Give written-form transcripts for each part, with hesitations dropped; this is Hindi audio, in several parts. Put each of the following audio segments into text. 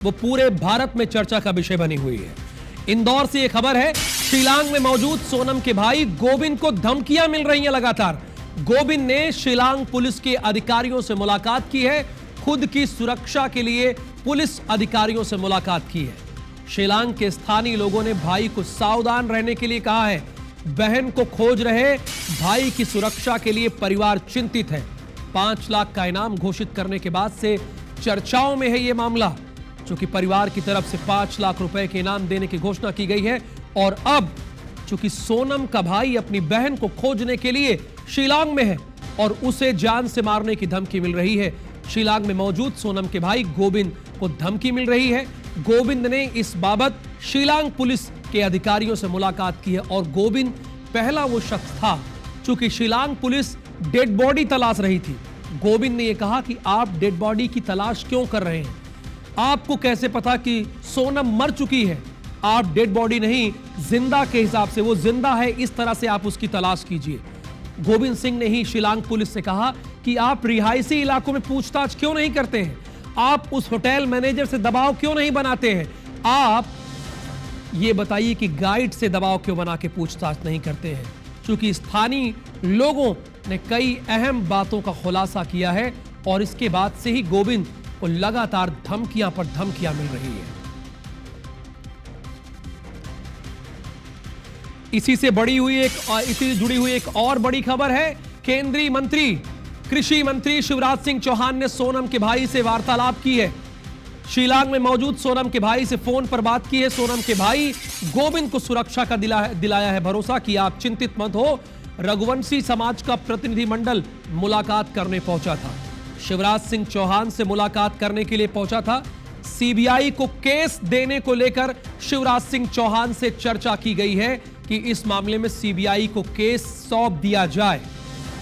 वो पूरे भारत में चर्चा का विषय बनी हुई है। इंदौर से यह खबर है, शिलांग में मौजूद सोनम के भाई गोविंद को धमकियां मिल रही हैं लगातार। गोविंद ने शिलांग पुलिस के अधिकारियों से मुलाकात की है, खुद की सुरक्षा के लिए पुलिस अधिकारियों से मुलाकात की है। शिलांग के स्थानीय लोगों ने भाई को सावधान रहने के लिए कहा है। बहन को खोज रहे भाई की सुरक्षा के लिए परिवार चिंतित है। 5 लाख का इनाम घोषित करने के बाद से चर्चाओं में है यह मामला, चूंकि परिवार की तरफ से 5 लाख रुपए के इनाम देने की घोषणा की गई है। और अब चूंकि सोनम का भाई अपनी बहन को खोजने के लिए शिलांग में है और उसे जान से मारने की धमकी मिल रही है। शिलांग में मौजूद सोनम के भाई गोविंद को धमकी मिल रही है। गोविंद ने इस बाबत शिलांग पुलिस के अधिकारियों से मुलाकात की है और गोविंद पहला वो शख्स था, चूंकि शिलांग पुलिस डेड बॉडी तलाश रही थी। गोविंद ने यह कहा कि आप डेड बॉडी की तलाश क्यों कर रहे हैं? आपको कैसे पता कि सोनम मर चुकी है? आप डेड बॉडी नहीं, जिंदा के हिसाब से वो जिंदा है, इस तरह से आप उसकी तलाश कीजिए। गोविंद सिंह ने ही शिलांग पुलिस से कहा कि आप रिहायशी इलाकों में पूछताछ क्यों नहीं करते हैं? आप उस होटल मैनेजर से दबाव क्यों नहीं बनाते हैं? आप ये बताइए कि गाइड से दबाव क्यों बना के पूछताछ नहीं करते हैं? क्योंकि स्थानीय लोगों ने कई अहम बातों का खुलासा किया है और इसके बाद से ही गोविंद को लगातार धमकियां पर धमकियां मिल रही है। इसी से जुड़ी हुई एक और बड़ी खबर है। केंद्रीय मंत्री कृषि मंत्री शिवराज सिंह चौहान ने सोनम के भाई से वार्तालाप की है। शिलांग में मौजूद सोनम के भाई से फोन पर बात की है। सोनम के भाई गोविंद को सुरक्षा का दिलाया है भरोसा कि आप चिंतित मत हो। रघुवंशी समाज का प्रतिनिधिमंडल मुलाकात करने पहुंचा था। शिवराज सिंह चौहान से मुलाकात करने के लिए पहुंचा था। सीबीआई को केस देने को लेकर शिवराज सिंह चौहान से चर्चा की गई है कि इस मामले में सीबीआई को केस सौंप दिया जाए।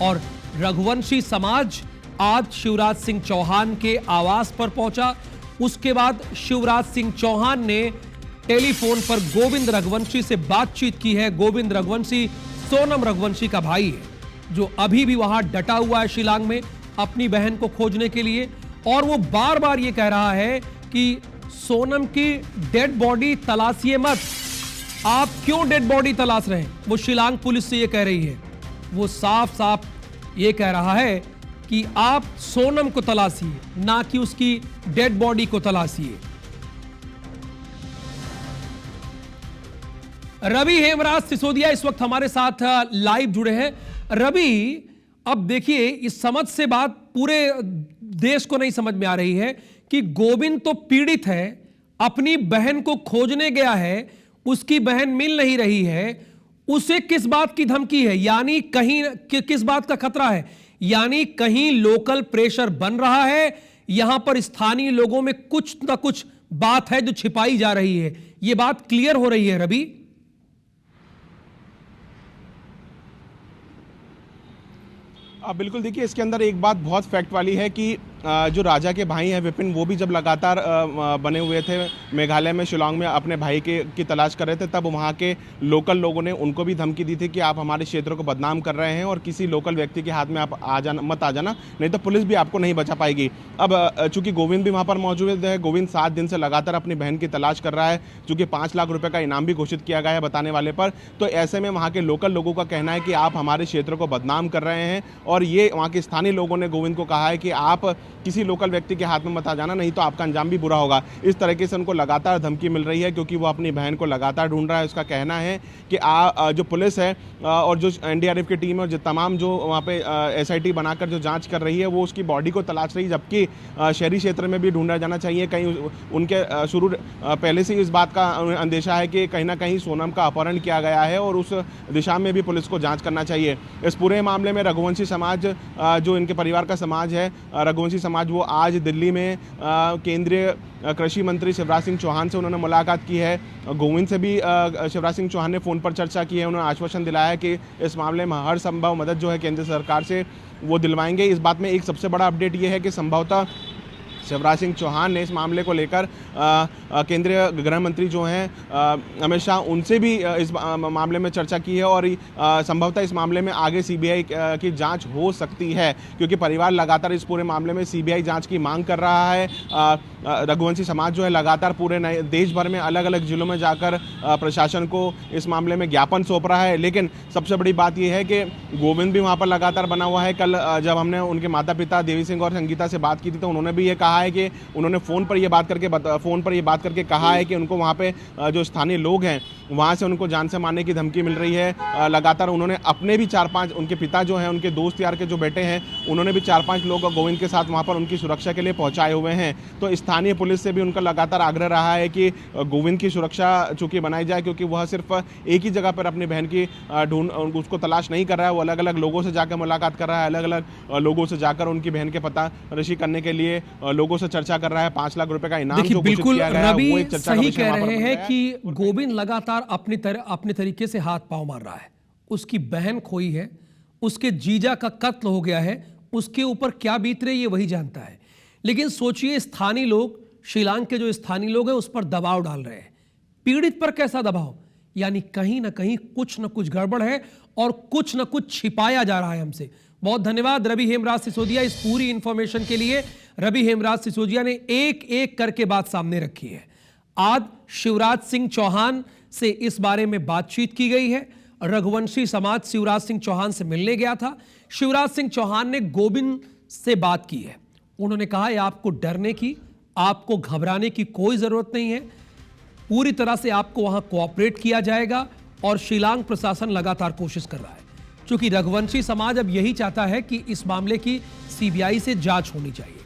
और रघुवंशी समाज आज शिवराज सिंह चौहान के आवास पर पहुंचा। उसके बाद शिवराज सिंह चौहान ने टेलीफोन पर गोविंद रघुवंशी से बातचीत की है। गोविंद रघुवंशी सोनम रघुवंशी का भाई है, जो अभी भी वहां डटा हुआ है शिलांग में अपनी बहन को खोजने के लिए। और वो बार बार ये कह रहा है कि सोनम की डेड बॉडी तलाशिए मत। आप क्यों डेड बॉडी तलाश रहे हैं? वो शिलांग पुलिस से ये कह रही है। वो साफ साफ ये कह रहा है कि आप सोनम को तलाशिए, ना कि उसकी डेड बॉडी को तलाशिए। रवि हेमराज सिसोदिया इस वक्त हमारे साथ लाइव जुड़े हैं। रवि, अब देखिए, इस समझ से बात पूरे देश को नहीं समझ में आ रही है कि गोविंद तो पीड़ित है, अपनी बहन को खोजने गया है, उसकी बहन मिल नहीं रही है, उसे किस बात की धमकी है? यानी कहीं किस बात का खतरा है? यानी कहीं लोकल प्रेशर बन रहा है, यहां पर स्थानीय लोगों में कुछ ना कुछ बात है जो छिपाई जा रही है। यह बात क्लियर हो रही है रवि? बिल्कुल, देखिए, इसके अंदर एक बात बहुत फैक्ट वाली है कि जो राजा के भाई हैं विपिन, वो भी जब लगातार बने हुए थे मेघालय में, शिलांग में अपने भाई की तलाश कर रहे थे, तब वहाँ के लोकल लोगों ने उनको भी धमकी दी थी कि आप हमारे क्षेत्र को बदनाम कर रहे हैं और किसी लोकल व्यक्ति के हाथ में आप मत आ जाना, नहीं तो पुलिस भी आपको नहीं बचा पाएगी। अब चूंकि गोविंद भी वहाँ पर मौजूद है, गोविंद 7 दिन से लगातार अपनी बहन की तलाश कर रहा है, चूंकि 5 लाख रुपये का इनाम भी घोषित किया गया है बताने वाले पर। तो ऐसे में वहाँ के लोकल लोगों का कहना है कि आप हमारे क्षेत्र को बदनाम कर रहे हैं और ये वहाँ के स्थानीय लोगों ने गोविंद को कहा है कि आप किसी लोकल व्यक्ति के हाथ में मत आ जाना, नहीं तो आपका अंजाम भी बुरा होगा। इस तरीके से उनको लगातार धमकी मिल रही है, क्योंकि वो अपनी बहन को लगातार ढूंढ रहा है। उसका कहना है कि जो पुलिस है और जो एनडीआरएफ की टीम है और जो तमाम जो वहाँ पे एसआईटी बनाकर जो जांच कर रही है, वो उसकी बॉडी को तलाश रही है, जबकि शहरी क्षेत्र में भी ढूंढा जाना चाहिए। कहीं उनके पहले से ही इस बात का अंदेशा है कि कहीं ना कहीं सोनम का अपहरण किया गया है और उस दिशा में भी पुलिस को जाँच करना चाहिए। इस पूरे मामले में रघुवंशी समाज, जो इनके परिवार का समाज है, रघुवंशी समाज, वो आज दिल्ली में केंद्रीय कृषि मंत्री शिवराज सिंह चौहान से उन्होंने मुलाकात की है। गोविंद से भी शिवराज सिंह चौहान ने फ़ोन पर चर्चा की है। उन्होंने आश्वासन दिलाया कि इस मामले में हर संभव मदद जो है केंद्र सरकार से वो दिलवाएंगे। इस बात में एक सबसे बड़ा अपडेट ये है कि संभवतः शिवराज सिंह चौहान ने इस मामले को लेकर केंद्रीय गृह मंत्री जो हैं अमित शाह, उनसे भी इस मामले में चर्चा की है और संभवतः इस मामले में आगे सीबीआई की जांच हो सकती है, क्योंकि परिवार लगातार इस पूरे मामले में सीबीआई जांच की मांग कर रहा है। रघुवंशी समाज जो है लगातार पूरे देश भर में अलग अलग जिलों में जाकर प्रशासन को इस मामले में ज्ञापन सौंप रहा है। लेकिन सबसे बड़ी बात यह है कि गोविंद भी वहां पर लगातार बना हुआ है। कल जब हमने उनके माता पिता देवी सिंह और संगीता से बात की थी तो उन्होंने भी ये कहा है कि उन्होंने फ़ोन पर ये बात करके कहा है कि उनको वहाँ पे जो स्थानीय लोग हैं वहाँ से उनको जान से मारने की धमकी मिल रही है। लगातार उन्होंने अपने भी 4-5 उनके पिता जो हैं, उनके दोस्त यार के जो बेटे हैं, उन्होंने भी 4-5 लोग गोविंद के साथ वहाँ पर उनकी सुरक्षा के लिए पहुँचाए हुए हैं। तो स्थानीय पुलिस से भी उनका लगातार आग्रह रहा है कि गोविंद की सुरक्षा चूंकि बनाई जाए, क्योंकि वह सिर्फ एक ही जगह पर अपनी बहन की उसको तलाश नहीं कर रहा है, वो अलग अलग लोगों से जाकर मुलाकात कर रहा है, अलग अलग लोगों से जाकर उनकी बहन के पता रशी करने के लिए लोगों से चर्चा कर रहा है। 5 लाख रुपए का इनाम जो घोषित किया गया है, वो एक चर्चा का विषय कह वहां पर रहे बन हैं गया है। कि गोविंद लगातार अपने तरीके से हाथ पांव मार रहा है। उसकी बहन खोई है, उसके जीजा का कत्ल हो गया है, उसके ऊपर क्या बीत रही है वही जानता है। लेकिन सोचिए, स्थानीय लोग, शिलांग के जो स्थानीय लोग हैं उस पर दबाव डाल रहे हैं। पीड़ित पर कैसा दबाव? यानी कहीं ना कहीं कुछ न कुछ गड़बड़ है और कुछ न कुछ छिपाया जा रहा है हमसे। बहुत धन्यवाद रवि हेमराज सिसोदिया इस पूरी इंफॉर्मेशन के लिए। रवि हेमराज सिसोदिया ने एक एक करके बात सामने रखी है। आज शिवराज सिंह चौहान से इस बारे में बातचीत की गई है। रघुवंशी समाज शिवराज सिंह चौहान से मिलने गया था। शिवराज सिंह चौहान ने गोविंद से बात की है। उन्होंने कहा है आपको डरने की, आपको घबराने की कोई जरूरत नहीं है, पूरी तरह से आपको वहां कोऑपरेट किया जाएगा और शिलांग प्रशासन लगातार कोशिश कर रहा है। क्योंकि रघुवंशी समाज अब यही चाहता है कि इस मामले की सीबीआई से जांच होनी चाहिए।